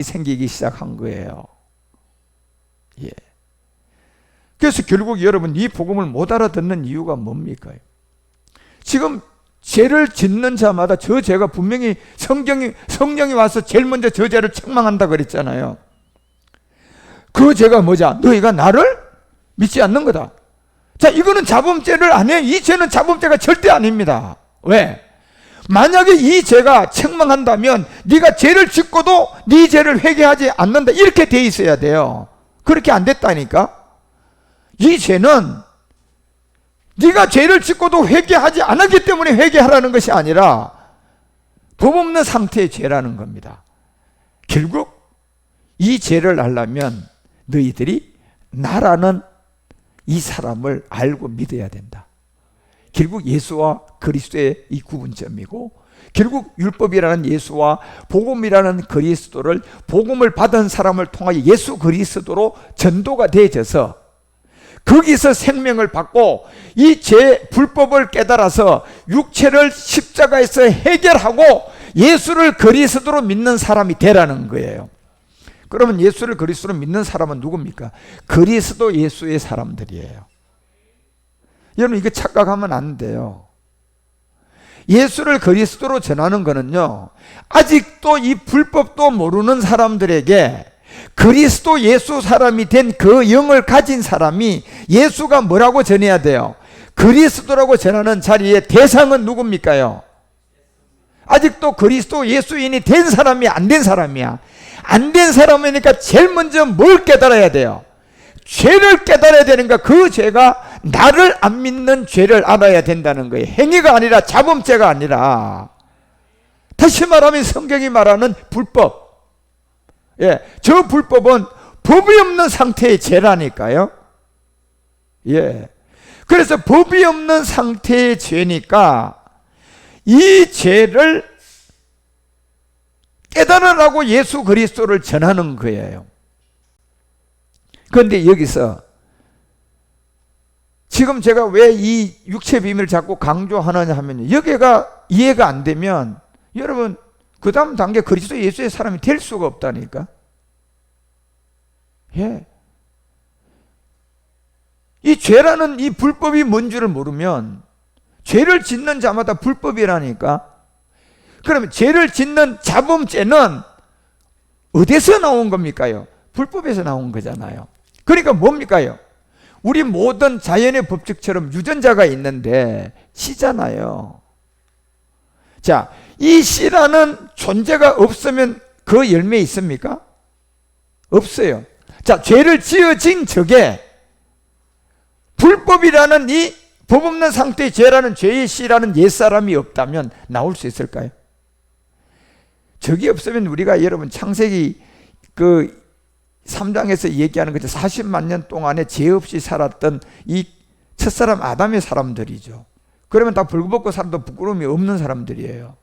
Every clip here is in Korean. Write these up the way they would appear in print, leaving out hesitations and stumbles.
생기기 시작한 거예요. 예. 그래서 결국 여러분 이 복음을 못 알아듣는 이유가 뭡니까? 지금 죄를 짓는 자마다 저 죄가 분명히 성령이 와서 제일 먼저 저 죄를 책망한다 그랬잖아요. 그 죄가 뭐냐? 너희가 나를 믿지 않는 거다. 자, 이거는 자범죄를 안 해요. 이 죄는 자범죄가 절대 아닙니다. 왜? 만약에 이 죄가 책망한다면 네가 죄를 짓고도 네 죄를 회개하지 않는다 이렇게 돼 있어야 돼요. 그렇게 안 됐다니까. 이 죄는 네가 죄를 짓고도 회개하지 않았기 때문에 회개하라는 것이 아니라 법 없는 상태의 죄라는 겁니다. 결국 이 죄를 알려면 너희들이 나라는 이 사람을 알고 믿어야 된다. 결국 예수와 그리스도의 이 구분점이고, 결국 율법이라는 예수와 복음이라는 그리스도를, 복음을 받은 사람을 통하여 예수 그리스도로 전도가 되어져서 거기서 생명을 받고 이 죄 불법을 깨달아서 육체를 십자가에서 해결하고 예수를 그리스도로 믿는 사람이 되라는 거예요. 그러면 예수를 그리스도로 믿는 사람은 누굽니까? 그리스도 예수의 사람들이에요. 여러분 이거 착각하면 안 돼요. 예수를 그리스도로 전하는 거는요, 아직도 이 불법도 모르는 사람들에게 그리스도 예수 사람이 된 그 영을 가진 사람이 예수가 뭐라고 전해야 돼요? 그리스도라고 전하는 자리에 대상은 누굽니까요? 아직도 그리스도 예수인이 된 사람이 안 된 사람이야. 안 된 사람이니까 제일 먼저 뭘 깨달아야 돼요? 죄를 깨달아야 되는가? 그 죄가 나를 안 믿는 죄를 알아야 된다는 거예요. 행위가 아니라 자범죄가 아니라, 다시 말하면 성경이 말하는 불법. 예, 저 불법은 법이 없는 상태의 죄라니까요. 예. 그래서 법이 없는 상태의 죄니까 이 죄를 깨달으라고 예수 그리스도를 전하는 거예요. 그런데 여기서 지금 제가 왜 이 육체 비밀을 자꾸 강조하느냐 하면, 여기가 이해가 안 되면 여러분 그 다음 단계 그리스도 예수의 사람이 될 수가 없다니까. 예. 이 죄라는 이 불법이 뭔 줄을 모르면, 죄를 짓는 자마다 불법이라니까. 그러면 죄를 짓는 자범죄는 어디서 나온 겁니까요? 불법에서 나온 거잖아요. 그러니까 뭡니까요? 우리 모든 자연의 법칙처럼 유전자가 있는데 씨잖아요. 자, 이 씨라는 존재가 없으면 그 열매 있습니까? 없어요. 자, 죄를 지어진 적에 불법이라는 이 법 없는 상태의 죄라는 죄의 씨라는 옛사람이 없다면 나올 수 있을까요? 적이 없으면 우리가 여러분 창세기 그 3장에서 얘기하는 거죠. 40만 년 동안에 죄 없이 살았던 이 첫사람 아담의 사람들이죠. 그러면 다 벌거벗고 살아도 부끄러움이 없는 사람들이에요.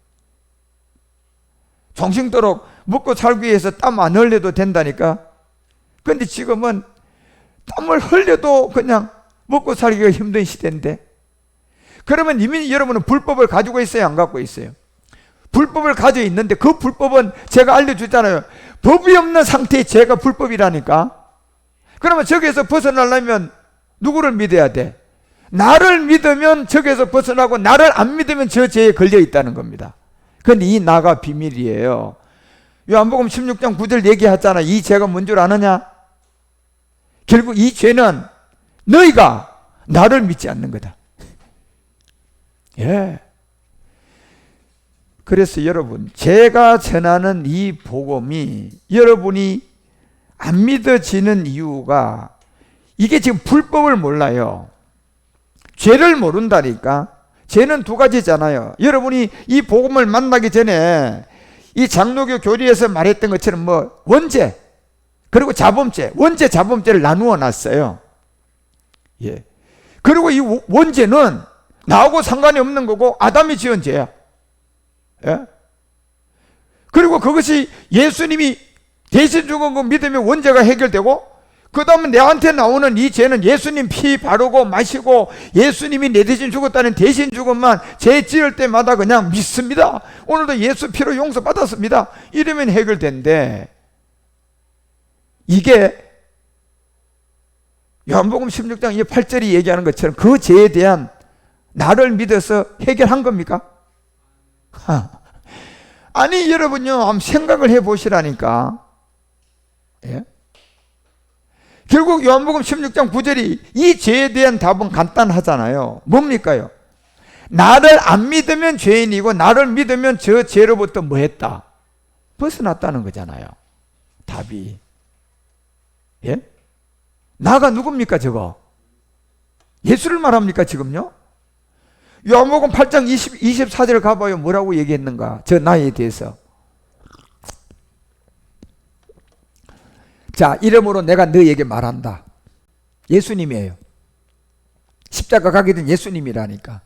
정신도록 먹고 살기 위해서 땀 안 흘려도 된다니까. 그런데 지금은 땀을 흘려도 그냥 먹고 살기가 힘든 시대인데, 그러면 이미 여러분은 불법을 가지고 있어요, 안 갖고 있어요? 불법을 가지고 있는데 그 불법은 제가 알려주잖아요. 법이 없는 상태의 죄가 불법이라니까. 그러면 저기에서 벗어나려면 누구를 믿어야 돼? 나를 믿으면 저기에서 벗어나고, 나를 안 믿으면 저 죄에 걸려 있다는 겁니다. 그런데 이 나가 비밀이에요. 요한복음 16장 9절 얘기하잖아. 이 죄가 뭔 줄 아느냐? 결국 이 죄는 너희가 나를 믿지 않는 거다. 예. 그래서 여러분, 제가 전하는 이 복음이 여러분이 안 믿어지는 이유가, 이게 지금 불법을 몰라요. 죄를 모른다니까. 죄는 두 가지잖아요. 여러분이 이 복음을 만나기 전에 이 장로교 교리에서 말했던 것처럼 뭐 원죄 그리고 자범죄, 원죄 자범죄를 나누어 놨어요. 예. 그리고 이 원죄는 나하고 상관이 없는 거고 아담이 지은 죄야. 예? 그리고 그것이 예수님이 대신 죽은 거 믿으면 원죄가 해결되고, 그 다음에 내한테 나오는 이 죄는 예수님 피 바르고 마시고 예수님이 내 대신 죽었다는 대신 죽음만 죄 지을 때마다 그냥 믿습니다. 오늘도 예수 피로 용서받았습니다. 이러면 해결된대. 이게 요한복음 16장 8절이 얘기하는 것처럼 그 죄에 대한 나를 믿어서 해결한 겁니까? 아니 여러분요, 한번 생각을 해보시라니까. 예? 결국 요한복음 16장 9절이 이 죄에 대한 답은 간단하잖아요. 뭡니까요? 나를 안 믿으면 죄인이고 나를 믿으면 저 죄로부터 뭐 했다? 벗어났다는 거잖아요. 답이. 예? 나가 누굽니까 저거? 예수를 말합니까 지금요? 요한복음 8장 24절 가봐요. 뭐라고 얘기했는가? 저 나에 대해서. 자, 이러므로 내가 너에게 말한다. 예수님이에요. 십자가 가게 된 예수님이라니까.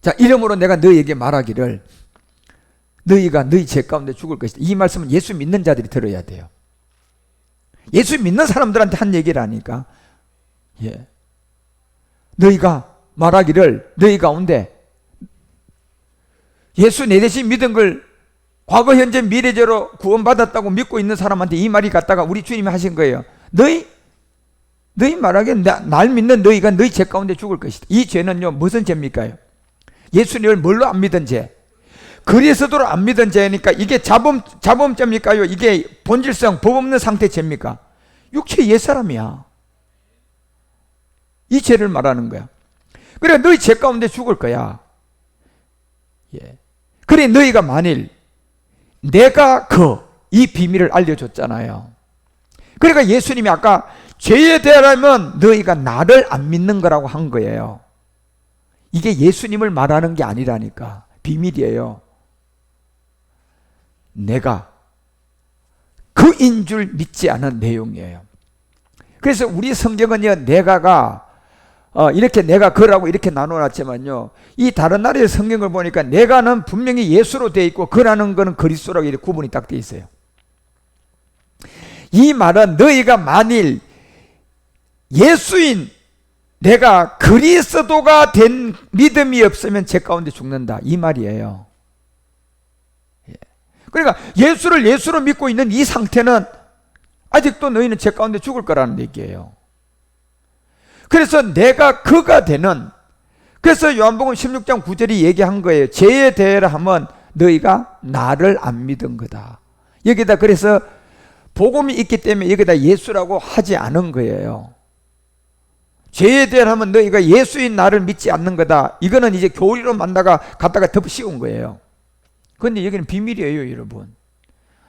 자, 이러므로 내가 너에게 말하기를 너희가 너희 죄 가운데 죽을 것이다. 이 말씀은 예수 믿는 자들이 들어야 돼요. 예수 믿는 사람들한테 한 얘기라니까. 예. 너희가 말하기를 너희 가운데 예수 내 대신 믿은 걸 과거 현재 미래제로 구원받았다고 믿고 있는 사람한테 이 말이 갔다가 우리 주님이 하신 거예요. 너희 말하기를 날 믿는 너희가 너희 죄 가운데 죽을 것이다. 이 죄는요 무슨 죄입니까? 예수님을 뭘로 안 믿은 죄? 그리스도로 안 믿은 죄니까 이게 자범죄입니까요? 이게 본질성 법 없는 상태 죄입니까? 육체 옛사람이야. 이 죄를 말하는 거야. 그래 너희 죄 가운데 죽을 거야. 예. 그래 너희가 만일 내가 이 비밀을 알려줬잖아요. 그러니까 예수님이 아까 죄에 대하면 너희가 나를 안 믿는 거라고 한 거예요. 이게 예수님을 말하는 게 아니라니까. 비밀이에요. 내가 그인 줄 믿지 않은 내용이에요. 그래서 우리 성경은요, 내가가 이렇게 내가 그라고 이렇게 나눠놨지만요, 이 다른 나라의 성경을 보니까 내가는 분명히 예수로 되어 있고 그라는 거는 그리스도라고 이렇게 구분이 딱 되어 있어요. 이 말은 너희가 만일 예수인 내가 그리스도가 된 믿음이 없으면 죄 가운데 죽는다, 이 말이에요. 그러니까 예수를 예수로 믿고 있는 이 상태는 아직도 너희는 죄 가운데 죽을 거라는 얘기예요. 그래서 내가 그가 되는, 그래서 요한복음 16장 9절이 얘기한 거예요. 죄에 대하여 하면 너희가 나를 안 믿은 거다. 여기다 그래서 복음이 있기 때문에 여기다 예수라고 하지 않은 거예요. 죄에 대하여 하면 너희가 예수인 나를 믿지 않는 거다. 이거는 이제 교리로 만다가 갖다가 덮어 씌운 거예요. 그런데 여기는 비밀이에요, 여러분.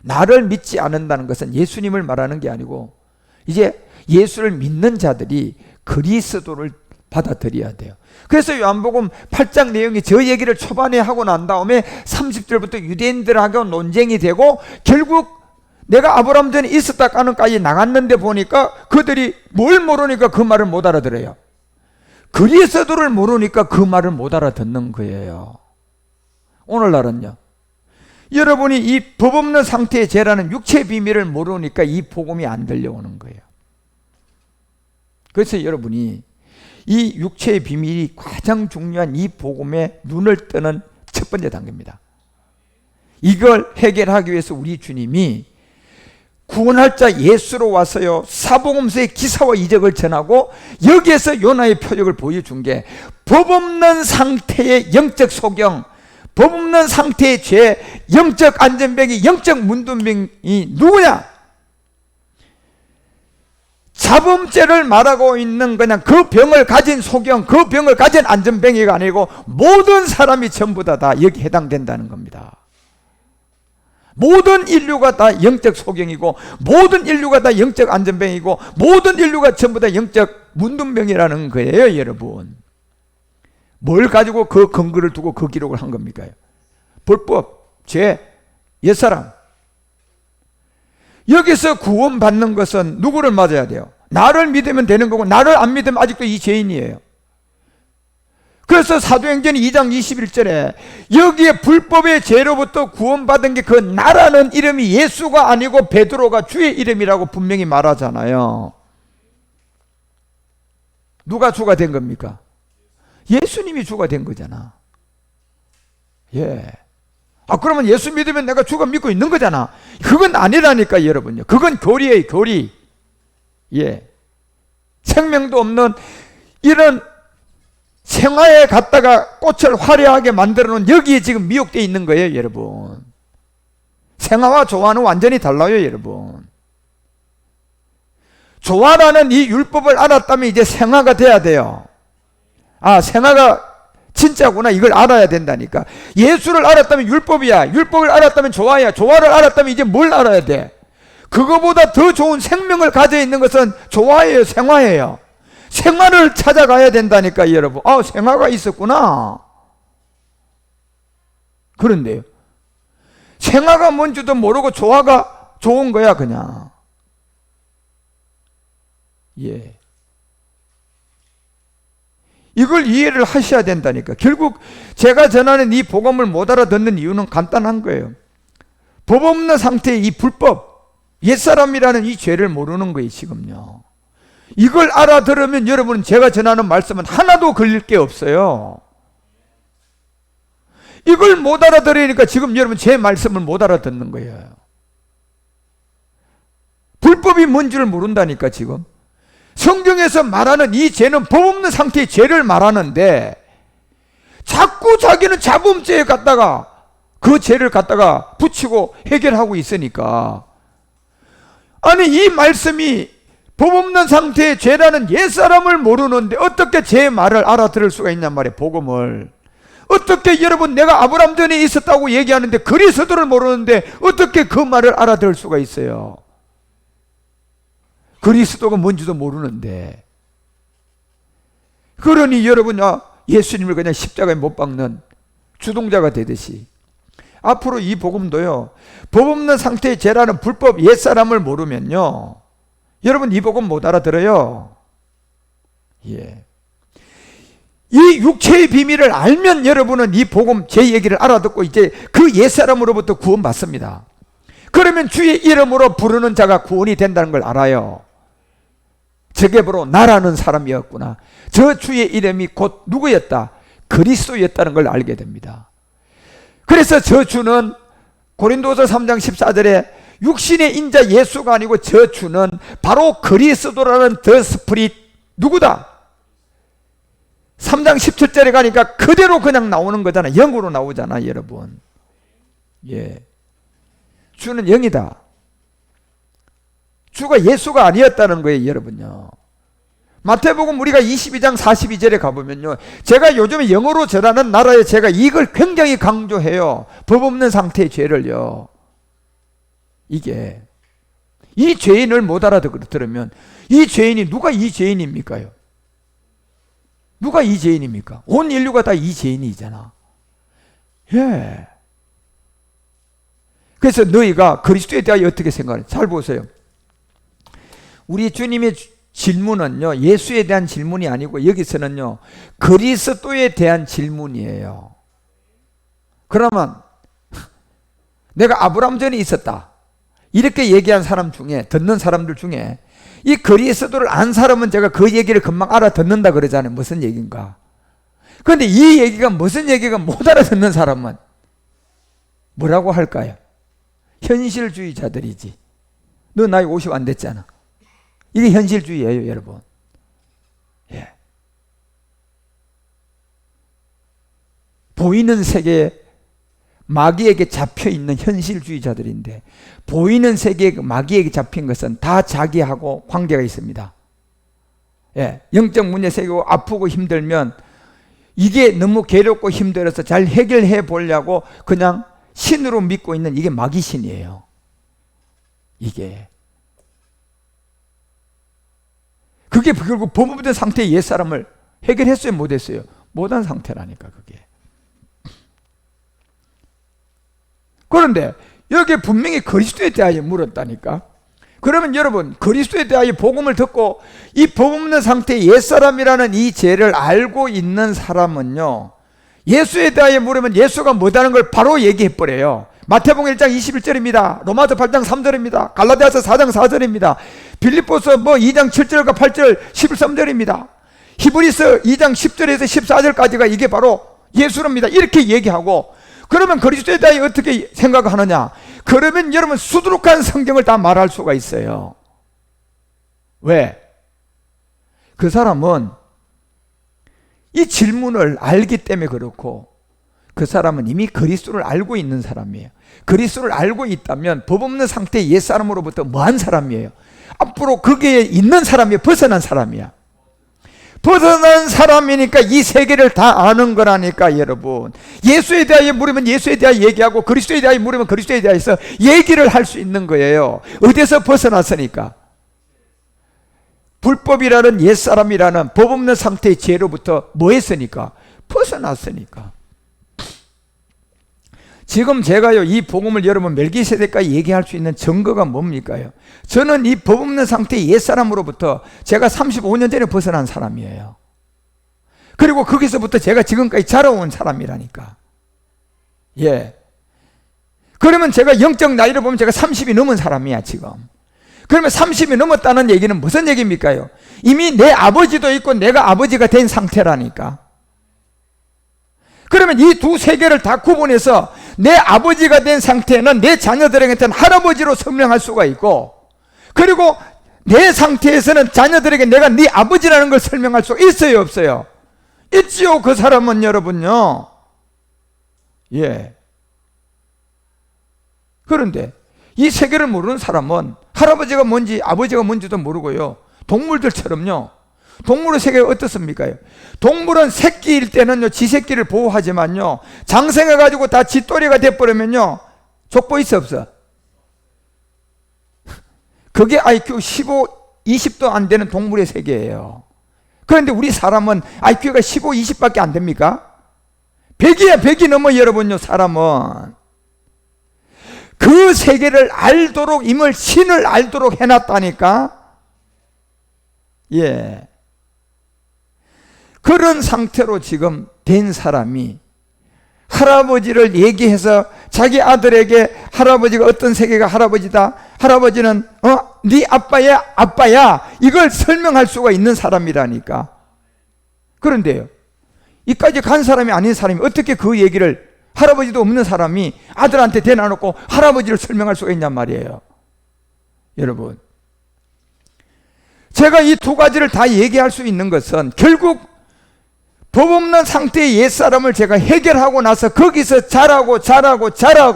나를 믿지 않는다는 것은 예수님을 말하는 게 아니고 이제 예수를 믿는 자들이 그리스도를 받아들여야 돼요. 그래서 요한복음 8장 내용이 저 얘기를 초반에 하고 난 다음에 30절부터 유대인들하고 논쟁이 되고 결국 내가 아브라함 전에 있었다 까는까지 나갔는데 보니까 그들이 뭘 모르니까 그 말을 못 알아들어요. 그리스도를 모르니까 그 말을 못 알아듣는 거예요. 오늘날은요, 여러분이 이 법 없는 상태의 죄라는 육체의 비밀을 모르니까 이 복음이 안 들려오는 거예요. 그래서 여러분이 이 육체의 비밀이 가장 중요한 이 복음에 눈을 뜨는 첫 번째 단계입니다. 이걸 해결하기 위해서 우리 주님이 구원할 자 예수로 와서요, 사복음서의 기사와 이적을 전하고 여기에서 요나의 표적을 보여준 게 법 없는 상태의 영적 소경, 법 없는 상태의 죄, 영적 안전병이, 영적 문둥병이 누구냐? 자범죄를 말하고 있는 그냥 그 병을 가진 소경, 그 병을 가진 안전병이가 아니고 모든 사람이 전부 다 여기 해당된다는 겁니다. 모든 인류가 다 영적 소경이고 모든 인류가 다 영적 안전병이고 모든 인류가 전부 다 영적 문둥병이라는 거예요, 여러분. 뭘 가지고 그 근거를 두고 그 기록을 한 겁니까? 불법, 죄, 옛사람. 여기서 구원받는 것은 누구를 맞아야 돼요? 나를 믿으면 되는 거고 나를 안 믿으면 아직도 이 죄인이에요. 그래서 사도행전 2장 21절에 여기에 불법의 죄로부터 구원받은 게 그 나라는 이름이 예수가 아니고 베드로가 주의 이름이라고 분명히 말하잖아요. 누가 주가 된 겁니까? 예수님이 주가 된 거잖아. 예. 그러면 예수 믿으면 내가 주가 믿고 있는 거잖아. 그건 아니라니까 여러분요. 그건 교리예요, 교리. 예. 생명도 없는 이런 생화에 갖다가 꽃을 화려하게 만들어 놓은 여기에 지금 미혹되어 있는 거예요, 여러분. 생화와 조화는 완전히 달라요, 여러분. 조화라는 이 율법을 알았다면 이제 생화가 돼야 돼요. 생화가 진짜구나, 이걸 알아야 된다니까. 예수를 알았다면 율법이야. 율법을 알았다면 조화야. 조화를 알았다면 이제 뭘 알아야 돼? 그거보다 더 좋은 생명을 가져 있는 것은 조화예요, 생화예요. 생화를 찾아가야 된다니까, 여러분. 생화가 있었구나. 그런데요, 생화가 뭔지도 모르고 조화가 좋은 거야, 그냥. 예. 이걸 이해를 하셔야 된다니까. 결국 제가 전하는 이 복음을 못 알아듣는 이유는 간단한 거예요. 법 없는 상태의 이 불법, 옛사람이라는 이 죄를 모르는 거예요, 지금요. 이걸 알아들으면 여러분은 제가 전하는 말씀은 하나도 걸릴 게 없어요. 이걸 못 알아들으니까 지금 여러분 제 말씀을 못 알아듣는 거예요. 불법이 뭔지를 모른다니까, 지금. 성경에서 말하는 이 죄는 법 없는 상태의 죄를 말하는데 자꾸 자기는 자범죄에 갖다가 그 죄를 갖다가 붙이고 해결하고 있으니까, 아니 이 말씀이 법 없는 상태의 죄라는 옛사람을 모르는데 어떻게 제 말을 알아들을 수가 있냔 말이에요, 복음을. 어떻게 여러분, 내가 아브라함 전에 있었다고 얘기하는데 그리스도를 모르는데 어떻게 그 말을 알아들을 수가 있어요? 그리스도가 뭔지도 모르는데. 그러니 여러분, 예수님을 그냥 십자가에 못 박는 주동자가 되듯이 앞으로 이 복음도요, 법 없는 상태의 죄라는 불법 옛사람을 모르면요, 여러분 이 복음 못 알아들어요. 예. 이 육체의 비밀을 알면 여러분은 이 복음, 제 얘기를 알아듣고 이제 그 옛사람으로부터 구원받습니다. 그러면 주의 이름으로 부르는 자가 구원이 된다는 걸 알아요. 저게 바로 나라는 사람이었구나. 저 주의 이름이 곧 누구였다? 그리스도였다는 걸 알게 됩니다. 그래서 저 주는 고린도서 3장 14절에 육신의 인자 예수가 아니고 저 주는 바로 그리스도라는 더 스피릿 누구다? 3장 17절에 가니까 그대로 그냥 나오는 거잖아. 영으로 나오잖아, 여러분. 예. 주는 영이다. 주가 예수가 아니었다는 거예요, 여러분요. 마태복음 우리가 22장 42절에 가보면요, 제가 요즘에 영어로 전하는 나라에 제가 이걸 굉장히 강조해요. 법 없는 상태의 죄를요. 이게 이 죄인을 못 알아들으면 이 죄인이 누가 이 죄인입니까요? 누가 이 죄인입니까? 온 인류가 다 이 죄인이잖아. 예. 그래서 너희가 그리스도에 대하여 어떻게 생각하냐? 잘 보세요. 우리 주님의 질문은요, 예수에 대한 질문이 아니고 여기서는요, 그리스도에 대한 질문이에요. 그러면 내가 아브라함 전에 있었다, 이렇게 얘기한 사람 중에, 듣는 사람들 중에 이 그리스도를 안 사람은 제가 그 얘기를 금방 알아듣는다 그러잖아요. 무슨 얘기인가? 그런데 이 얘기가 무슨 얘기가 못 알아듣는 사람은 뭐라고 할까요? 현실주의자들이지. 너 나이 50 안 됐잖아. 이게 현실주의예요, 여러분. 예. 보이는 세계에 마귀에게 잡혀있는 현실주의자들인데, 보이는 세계에 마귀에게 잡힌 것은 다 자기하고 관계가 있습니다. 예. 영적 문제 생기고 아프고 힘들면 이게 너무 괴롭고 힘들어서 잘 해결해 보려고 그냥 신으로 믿고 있는, 이게 마귀신이에요. 이게. 그게 결국 법 없는 상태의 옛사람을 해결했어요, 못했어요? 못한 상태라니까, 그게. 그런데 여기에 분명히 그리스도에 대하여 물었다니까. 그러면 여러분, 그리스도에 대하여 복음을 듣고 이 법 없는 상태의 옛사람이라는 이 죄를 알고 있는 사람은요, 예수에 대하여 물으면 예수가 뭐다는 걸 바로 얘기해버려요. 마태복음 1장 21절입니다. 로마서 8장 3절입니다. 갈라디아서 4장 4절입니다. 빌립보서 2장 7절과 8절 13절입니다. 히브리서 2장 10절에서 14절까지가 이게 바로 예수랍니다. 이렇게 얘기하고, 그러면 그리스도에 대해 어떻게 생각하느냐? 그러면 여러분 수두룩한 성경을 다 말할 수가 있어요. 왜? 그 사람은 이 질문을 알기 때문에 그렇고, 그 사람은 이미 그리스도를 알고 있는 사람이에요. 그리스도를 알고 있다면 법 없는 상태의 옛사람으로부터 뭐한 사람이에요? 앞으로 거기에 있는 사람이 벗어난 사람이야. 벗어난 사람이니까 이 세계를 다 아는 거라니까. 여러분, 예수에 대하여 물으면 예수에 대하여 얘기하고, 그리스도에 대하여 물으면 그리스도에 대해서 얘기를 할 수 있는 거예요. 어디서 벗어났으니까? 불법이라는 옛사람이라는 법 없는 상태의 죄로부터 뭐 했으니까? 벗어났으니까. 지금 제가요, 이 복음을 여러분 멜기세덱과 얘기할 수 있는 증거가 뭡니까요? 저는 이 법 없는 상태의 옛사람으로부터 제가 35년 전에 벗어난 사람이에요. 그리고 거기서부터 제가 지금까지 자라온 사람이라니까. 예. 그러면 제가 영적 나이를 보면 제가 30이 넘은 사람이야, 지금. 그러면 30이 넘었다는 얘기는 무슨 얘기입니까? 이미 내 아버지도 있고 내가 아버지가 된 상태라니까. 그러면 이 두 세계를 다 구분해서 내 아버지가 된 상태는 내 자녀들에게는 할아버지로 설명할 수가 있고, 그리고 내 상태에서는 자녀들에게 내가 네 아버지라는 걸 설명할 수가 있어요, 없어요? 있지요. 그 사람은 여러분요. 예. 그런데 이 세계를 모르는 사람은 할아버지가 뭔지 아버지가 뭔지도 모르고요, 동물들처럼요, 동물의 세계가 어떻습니까? 동물은 새끼일 때는요, 지 새끼를 보호하지만요, 장성해가지고 다 지 또래가 돼버리면요, 족보 있어, 없어? 그게 IQ 15, 20도 안 되는 동물의 세계예요. 그런데 우리 사람은 IQ가 15, 20밖에 안 됩니까? 100이야, 100이 넘어, 여러분요, 사람은. 그 세계를 알도록, 임을 신을 알도록 해놨다니까? 예. 그런 상태로 지금 된 사람이 할아버지를 얘기해서 자기 아들에게 할아버지가 어떤 세계가 할아버지다, 할아버지는 네 아빠야, 아빠야, 이걸 설명할 수가 있는 사람이라니까. 그런데요, 이까지 간 사람이 아닌 사람이 어떻게 그 얘기를, 할아버지도 없는 사람이 아들한테 대놔놓고 할아버지를 설명할 수가 있냔 말이에요. 여러분, 제가 이 두 가지를 다 얘기할 수 있는 것은 결국 법 없는 상태의 옛사람을 제가 해결하고 나서 거기서 자라고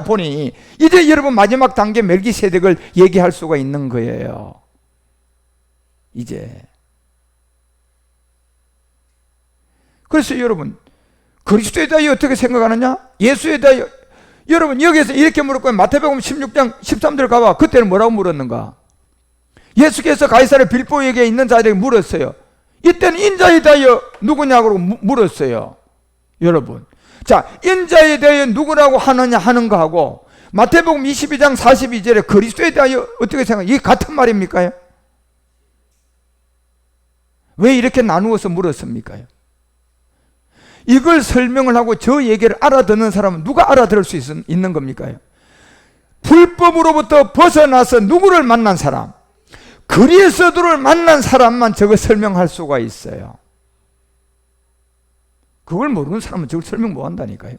보니 이제 여러분 마지막 단계 멜기세덱을 얘기할 수가 있는 거예요. 이제. 그래서 여러분, 그리스도에 대하여 어떻게 생각하느냐? 예수에 대하여, 여러분 여기에서 이렇게 물었고요. 마태복음 16장 13절 가봐. 그때는 뭐라고 물었는가? 예수께서 가이사랴 빌보에게 있는 자들에게 물었어요. 이때는 인자에 대하여 누구냐고 물었어요. 여러분, 자, 인자에 대하여 누구라고 하느냐 하는 거하고 마태복음 22장 42절에 그리스도에 대하여 어떻게 생각해요? 이게 같은 말입니까? 왜 이렇게 나누어서 물었습니까? 이걸 설명을 하고 저 얘기를 알아듣는 사람은 누가 알아들을 수 있는 겁니까? 불법으로부터 벗어나서 누구를 만난 사람, 그리스도를 만난 사람만 저거 설명할 수가 있어요. 그걸 모르는 사람은 저걸 설명 못 한다니까요.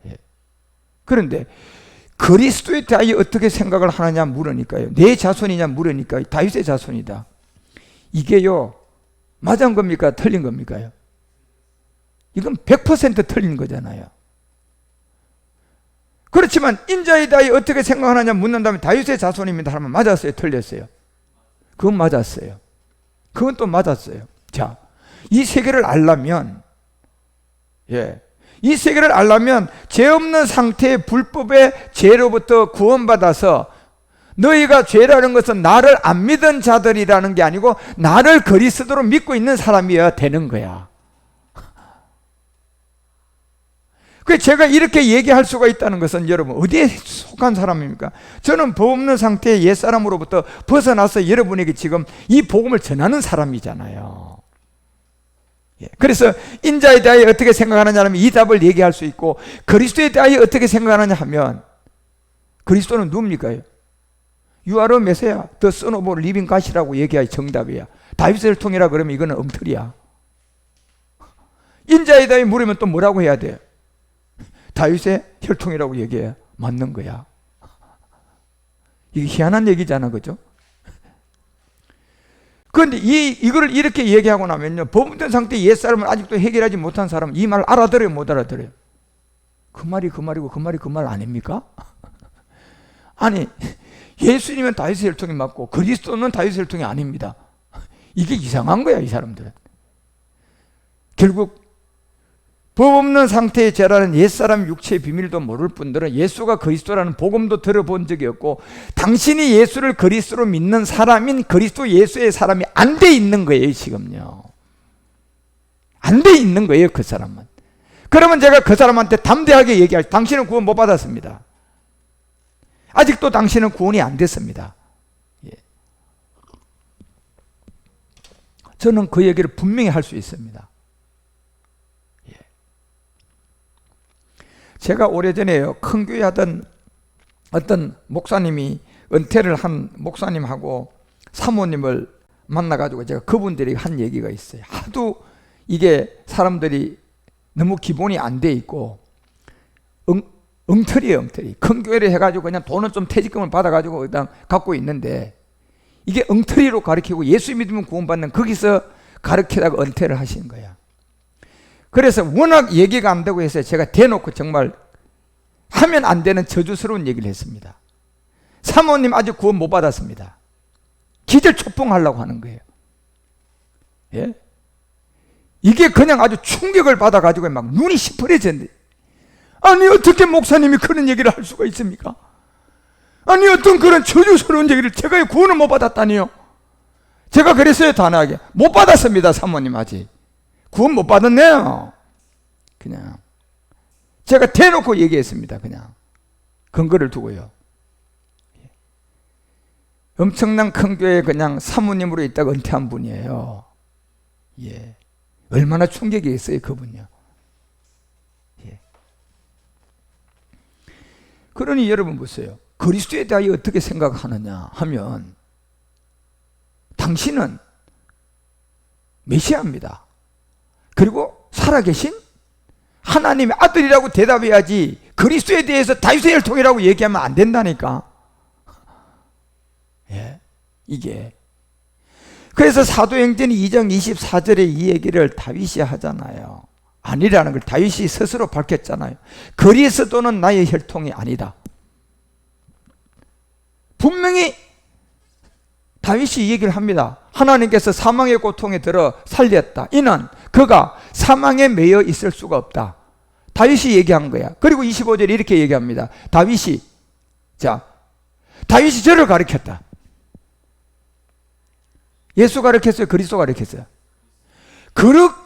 예. 그런데 그리스도에 대하여 어떻게 생각을 하느냐 물으니까요, 내 자손이냐 물으니까 다윗의 자손이다. 이게요, 맞은 겁니까? 틀린 겁니까? 이건 100% 틀린 거잖아요. 그렇지만 인자에 대하여 어떻게 생각하느냐 묻는다면 다윗의 자손입니다 하면 맞았어요, 틀렸어요? 그건 맞았어요. 그건 또 맞았어요. 자, 이 세계를 알려면, 이 세계를 알려면 죄 없는 상태의 불법의 죄로부터 구원받아서, 너희가 죄라는 것은 나를 안 믿은 자들이라는 게 아니고 나를 그리스도로 믿고 있는 사람이어야 되는 거야. 그 제가 이렇게 얘기할 수가 있다는 것은 여러분 어디에 속한 사람입니까? 저는 법 없는 상태의 옛사람으로부터 벗어나서 여러분에게 지금 이 복음을 전하는 사람이잖아요. 그래서 인자에 대하여 어떻게 생각하느냐 하면 이 답을 얘기할 수 있고, 그리스도에 대하여 어떻게 생각하느냐 하면 그리스도는 누굽니까? You are a Messiah, the Son of Living God이라고 얘기해야 정답이야. 다윗을 통해라 그러면 이거는 엉터리야. 인자에 대하여 물으면 또 뭐라고 해야 돼요? 다윗의 혈통이라고 얘기해. 맞는 거야. 이게 희한한 얘기잖아, 그죠? 그런데 이거를 이렇게 얘기하고 나면요, 법무된 상태의 옛사람을 아직도 해결하지 못한 사람은 이 말 알아들어요, 못 알아들어요? 그 말이 그 말이고 그 말이 그 말 아닙니까? 아니, 예수님은 다윗의 혈통이 맞고 그리스도는 다윗의 혈통이 아닙니다. 이게 이상한 거야, 이 사람들은. 결국 법 없는 상태의 죄라는 옛사람 육체의 비밀도 모를 뿐더러 예수가 그리스도라는 복음도 들어본 적이 없고, 당신이 예수를 그리스도로 믿는 사람인 그리스도 예수의 사람이 안 돼 있는 거예요, 지금요. 안 돼 있는 거예요, 그 사람은. 그러면 제가 그 사람한테 담대하게 얘기할, 당신은 구원 못 받았습니다. 아직도 당신은 구원이 안 됐습니다. 예. 저는 그 얘기를 분명히 할 수 있습니다. 예. 제가 오래전에요, 큰 교회 하던 어떤 목사님이, 은퇴를 한 목사님하고 사모님을 만나가지고 제가 그분들이 한 얘기가 있어요. 하도 이게 사람들이 너무 기본이 안 돼 있고 엉터리예요, 엉터리. 큰 교회를 해가지고 그냥 돈은 좀 퇴직금을 받아가지고 그냥 갖고 있는데, 이게 엉터리로 가르치고 예수 믿으면 구원받는, 거기서 가르치다가 은퇴를 하신 거야. 그래서 워낙 얘기가 안 되고 해서 제가 대놓고 정말 하면 안 되는 저주스러운 얘기를 했습니다. 사모님 아직 구원 못 받았습니다. 기절초풍하려고 하는 거예요. 예? 이게 그냥 아주 충격을 받아가지고 막 눈이 시퍼래졌는데, 아니 어떻게 목사님이 그런 얘기를 할 수가 있습니까? 아니 어떤 그런 저주스러운 얘기를, 제가 구원을 못 받았다니요? 제가 그랬어요, 단호하게. 못 받았습니다, 사모님 아직. 구원 못 받았네요. 그냥 제가 대놓고 얘기했습니다. 그냥 근거를 두고요. 엄청난 큰 교회에 그냥 사모님으로 있다가 은퇴한 분이에요. 예. 얼마나 충격이 있어요, 그분요. 예. 그러니 여러분 보세요. 그리스도에 대하여 어떻게 생각하느냐 하면, 당신은 메시아입니다. 그리고 살아계신 하나님의 아들이라고 대답해야지, 그리스도에 대해서 다윗의 혈통이라고 얘기하면 안 된다니까. 예, 이게. 그래서 사도행전 2장 24절에 이 얘기를 다윗이 하잖아요. 아니라는 걸 다윗이 스스로 밝혔잖아요. 그리스도는 나의 혈통이 아니다. 분명히 다윗이 이 얘기를 합니다. 하나님께서 사망의 고통에 들어 살렸다. 이는 그가 사망에 매여 있을 수가 없다. 다윗이 얘기한 거야. 그리고 25절에 이렇게 얘기합니다. 다윗이 저를 가르쳤다. 예수 가르쳤어요? 그리스도 가르쳤어요?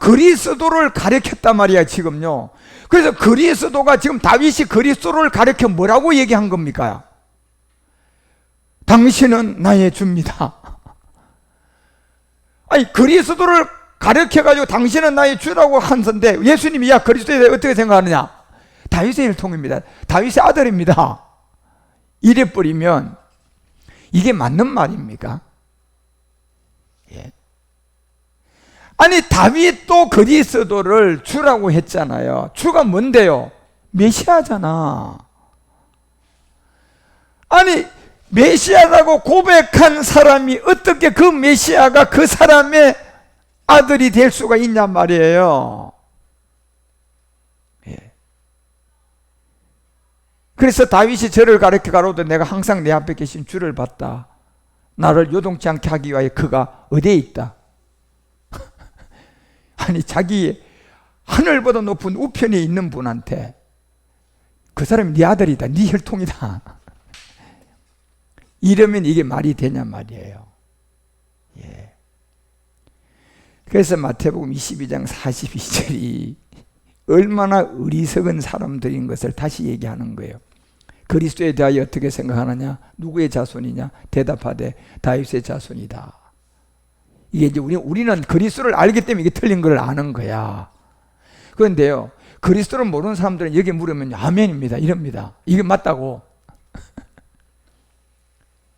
그리스도를 가르쳤단 말이야, 지금요. 그래서 그리스도가 지금 다윗이 그리스도를 가르쳐 뭐라고 얘기한 겁니까? 당신은 나의 주입니다. 아니, 그리스도를 가르쳐가지고 당신은 나의 주라고 한선데, 예수님이 야, 그리스도에 대해 어떻게 생각하느냐? 다윗의 혈통입니다. 다윗의 아들입니다. 이래버리면 이게 맞는 말입니까? 예. 아니, 다윗도 그리스도를 주라고 했잖아요. 주가 뭔데요? 메시아잖아. 아니, 메시아라고 고백한 사람이 어떻게 그 메시아가 그 사람의 아들이 될 수가 있냔 말이에요. 예. 그래서 다윗이 저를 가르쳐 가로되 내가 항상 내 앞에 계신 주를 봤다. 나를 요동치 않게 하기 위하여 그가 어디에 있다? 아니, 자기 하늘보다 높은 우편에 있는 분한테 그 사람이 네 아들이다, 네 혈통이다, 이러면 이게 말이 되냐 말이에요. 예. 그래서 마태복음 22장 42절이 얼마나 어리석은 사람들인 것을 다시 얘기하는 거예요. 그리스도에 대하여 어떻게 생각하느냐? 누구의 자손이냐? 대답하되 다윗의 자손이다. 이게 이제 우리는 그리스도를 알기 때문에 이게 틀린 걸 아는 거야. 그런데요, 그리스도를 모르는 사람들은 여기 물으면 아멘입니다, 이럽니다. 이게 맞다고.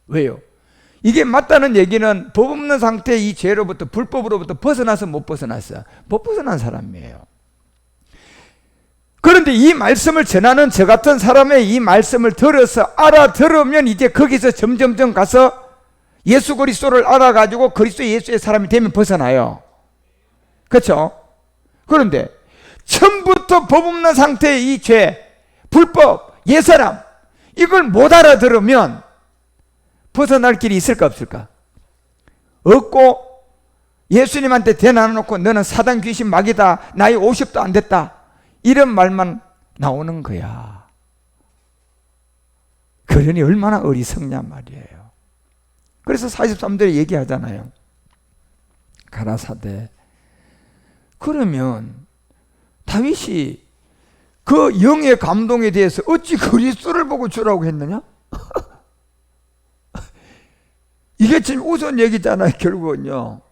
왜요? 이게 맞다는 얘기는 법 없는 상태의 이 죄로부터, 불법으로부터 벗어나서 못 벗어났어. 못 벗어난 사람이에요. 그런데 이 말씀을 전하는 저 같은 사람의 이 말씀을 들어서 알아들으면 이제 거기서 점점점 가서 예수 그리스도를 알아가지고 그리스도 예수의 사람이 되면 벗어나요. 그렇죠? 그런데 처음부터 법 없는 상태의 이 죄, 불법, 옛사람, 이걸 못 알아들으면 벗어날 길이 있을까 없을까? 없고 예수님한테 대놔놓고 너는 사단 귀신 마귀다, 나이 50도 안 됐다, 이런 말만 나오는 거야. 그러니 얼마나 어리석냐 말이에요. 그래서 43절에 얘기하잖아요. 가라사대, 그러면 다윗이 그 영의 감동에 대해서 어찌 그리스도를 보고 주라고 했느냐? 이게 지금 우선 얘기잖아요. 결국은요,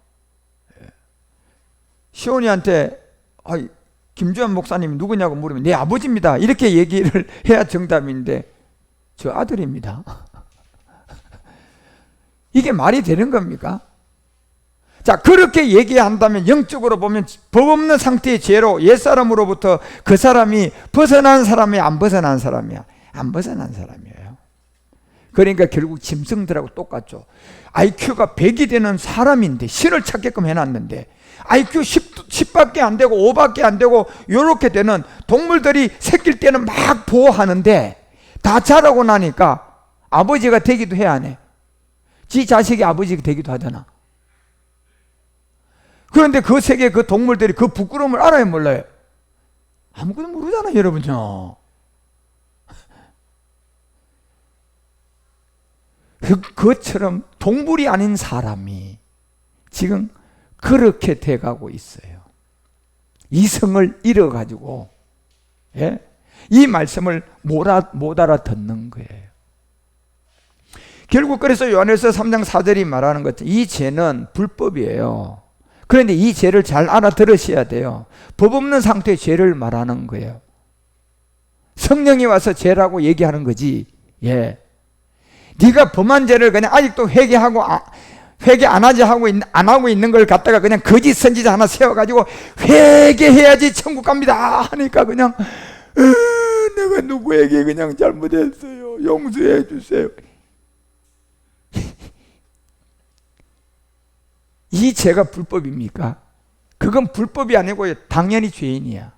시온이한테 김주환 목사님이 누구냐고 물으면 내 아버지입니다, 이렇게 얘기를 해야 정답인데 저 아들입니다. 이게 말이 되는 겁니까? 자, 그렇게 얘기한다면 영적으로 보면 법 없는 상태의 죄로 옛사람으로부터 그 사람이 벗어난 사람이야, 안 벗어난 사람이야? 안 벗어난 사람이에요. 그러니까 결국 짐승들하고 똑같죠. IQ가 100이 되는 사람인데, 신을 찾게끔 해놨는데 IQ 10밖에 안 되고 5밖에 안 되고 요렇게 되는 동물들이 새낄 때는 막 보호하는데 다 자라고 나니까 아버지가 되기도 해야 하네. 지 자식이 아버지가 되기도 하잖아. 그런데 그 세계 그 동물들이 그 부끄러움을 알아요, 몰라요? 아무것도 모르잖아요, 여러분요. 그것처럼 동물이 아닌 사람이 지금 그렇게 돼가고 있어요. 이성을 잃어가지고, 예? 이 말씀을 못 알아듣는 거예요. 결국 그래서 요한일서 3장 4절이 말하는 것, 이 죄는 불법이에요. 그런데 이 죄를 잘 알아들으셔야 돼요. 법 없는 상태의 죄를 말하는 거예요. 성령이 와서 죄라고 얘기하는 거지. 예. 네가 범한 죄를 그냥 아직도 회개 안 하고 있는 걸 갖다가 그냥 거짓 선지자 하나 세워가지고 회개해야지 천국 갑니다 하니까 그냥 내가 누구에게 그냥 잘못했어요, 용서해 주세요. 이 죄가 불법입니까? 그건 불법이 아니고 당연히 죄인이야.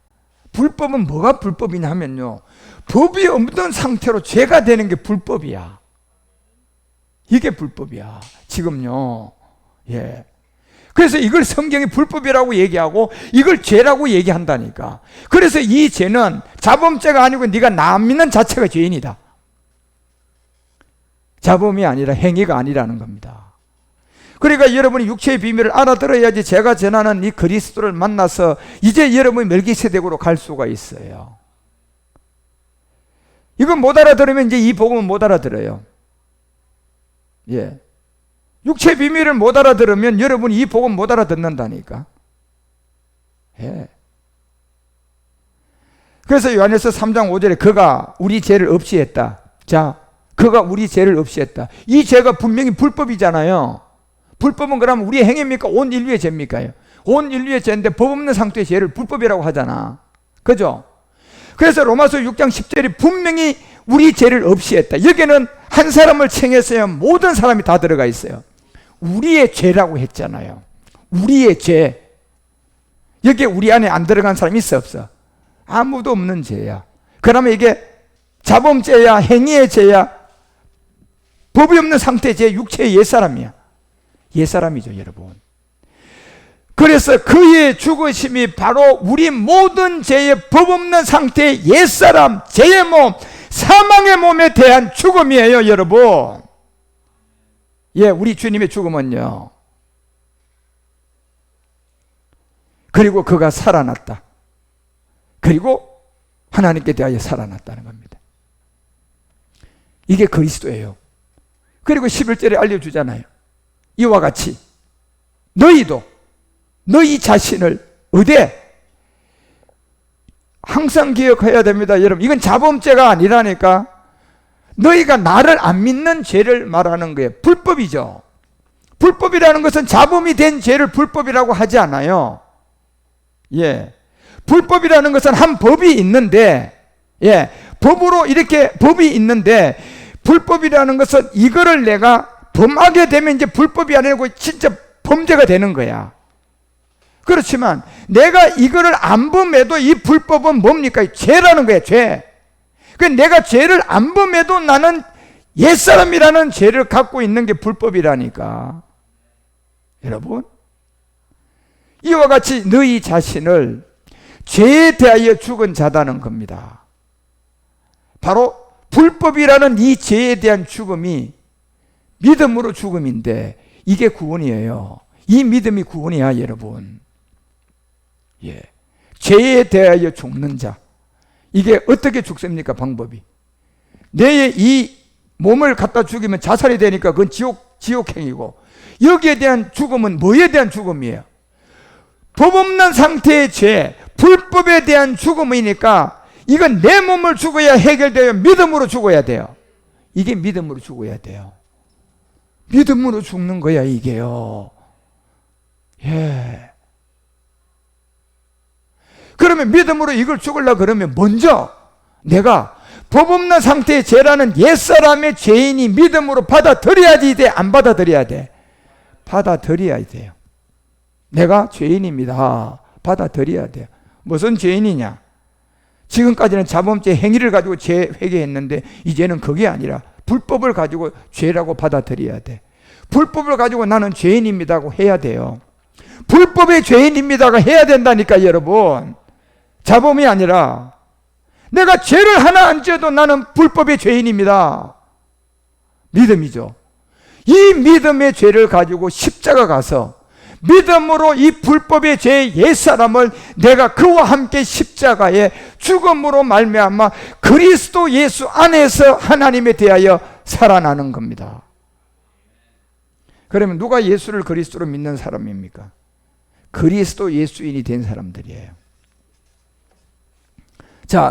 불법은 뭐가 불법이냐 하면요, 법이 없는 상태로 죄가 되는 게 불법이야. 이게 불법이야 지금요. 예. 그래서 이걸 성경이 불법이라고 얘기하고 이걸 죄라고 얘기한다니까. 그래서 이 죄는 자범죄가 아니고 네가 남 믿는 자체가 죄인이다. 자범이 아니라 행위가 아니라는 겁니다. 그러니까 여러분이 육체의 비밀을 알아들어야지 제가 전하는 이 그리스도를 만나서 이제 여러분이 멜기세덱으로 갈 수가 있어요. 이건 못 알아들으면 이제 이 복음은 못 알아들어요. 예. 육체의 비밀을 못 알아들으면 여러분이 이 복음 못 알아듣는다니까. 예. 그래서 요한일서 3장 5절에 그가 우리 죄를 없이 했다. 자, 그가 우리 죄를 없이 했다. 이 죄가 분명히 불법이잖아요. 불법은 그러면 우리의 행위입니까? 온 인류의 죄입니까? 온 인류의 죄인데 법 없는 상태의 죄를 불법이라고 하잖아. 그죠? 그래서 로마서 6장 10절이 분명히 우리 죄를 없이 했다. 여기는 한 사람을 칭했어요. 모든 사람이 다 들어가 있어요. 우리의 죄라고 했잖아요. 우리의 죄. 여기에 우리 안에 안 들어간 사람이 있어 없어? 아무도 없는 죄야. 그러면 이게 자범죄야, 행위의 죄야, 법이 없는 상태의 죄, 육체의 옛사람이야. 옛사람이죠, 여러분. 그래서 그의 죽으심이 바로 우리 모든 죄의 법 없는 상태의 옛사람, 죄의 몸, 사망의 몸에 대한 죽음이에요, 여러분. 예, 우리 주님의 죽음은요. 그리고 그가 살아났다. 그리고 하나님께 대하여 살아났다는 겁니다. 이게 그리스도예요. 그리고 11절에 알려주잖아요. 이와 같이 너희도 너희 자신을 어디에? 항상 기억해야 됩니다, 여러분. 이건 자범죄가 아니라니까. 너희가 나를 안 믿는 죄를 말하는 거예요. 불법이죠. 불법이라는 것은 자범이 된 죄를 불법이라고 하지 않아요. 예. 불법이라는 것은 한 법이 있는데, 예, 법으로 이렇게 법이 있는데, 불법이라는 것은 이거를 내가 범하게 되면 이제 불법이 아니고 진짜 범죄가 되는 거야. 그렇지만 내가 이거를 안 범해도 이 불법은 뭡니까? 죄라는 거야, 죄. 그러니까 내가 죄를 안 범해도 나는 옛사람이라는 죄를 갖고 있는 게 불법이라니까. 여러분, 이와 같이 너희 자신을 죄에 대하여 죽은 자다는 겁니다. 바로 불법이라는 이 죄에 대한 죽음이 믿음으로 죽음인데 이게 구원이에요. 이 믿음이 구원이야, 여러분. 예. 죄에 대하여 죽는 자. 이게 어떻게 죽습니까? 방법이. 내 이 몸을 갖다 죽이면 자살이 되니까 그건 지옥행이고, 여기에 대한 죽음은 뭐에 대한 죽음이에요? 법 없는 상태의 죄, 불법에 대한 죽음이니까 이건 내 몸을 죽어야 해결돼요. 믿음으로 죽어야 돼요. 이게 믿음으로 죽어야 돼요. 믿음으로 죽는 거야, 이게요. 예. 그러면 믿음으로 이걸 죽으려고 그러면 먼저 내가 법 없는 상태의 죄라는 옛사람의 죄인이 믿음으로 받아들여야지 돼? 안 받아들여야 돼? 받아들여야 돼요. 내가 죄인입니다. 받아들여야 돼요. 무슨 죄인이냐? 지금까지는 자범죄 행위를 가지고 죄 회개했는데 이제는 그게 아니라 불법을 가지고 죄라고 받아들여야 돼. 불법을 가지고 나는 죄인입니다고 해야 돼요. 불법의 죄인입니다가 해야 된다니까, 여러분. 자범이 아니라 내가 죄를 하나 안 지어도 나는 불법의 죄인입니다. 믿음이죠. 이 믿음의 죄를 가지고 십자가 가서 믿음으로 이 불법의 죄의 옛사람을 내가 그와 함께 십자가에 죽음으로 말미암아 그리스도 예수 안에서 하나님에 대하여 살아나는 겁니다. 그러면 누가 예수를 그리스도로 믿는 사람입니까? 그리스도 예수인이 된 사람들이에요. 자,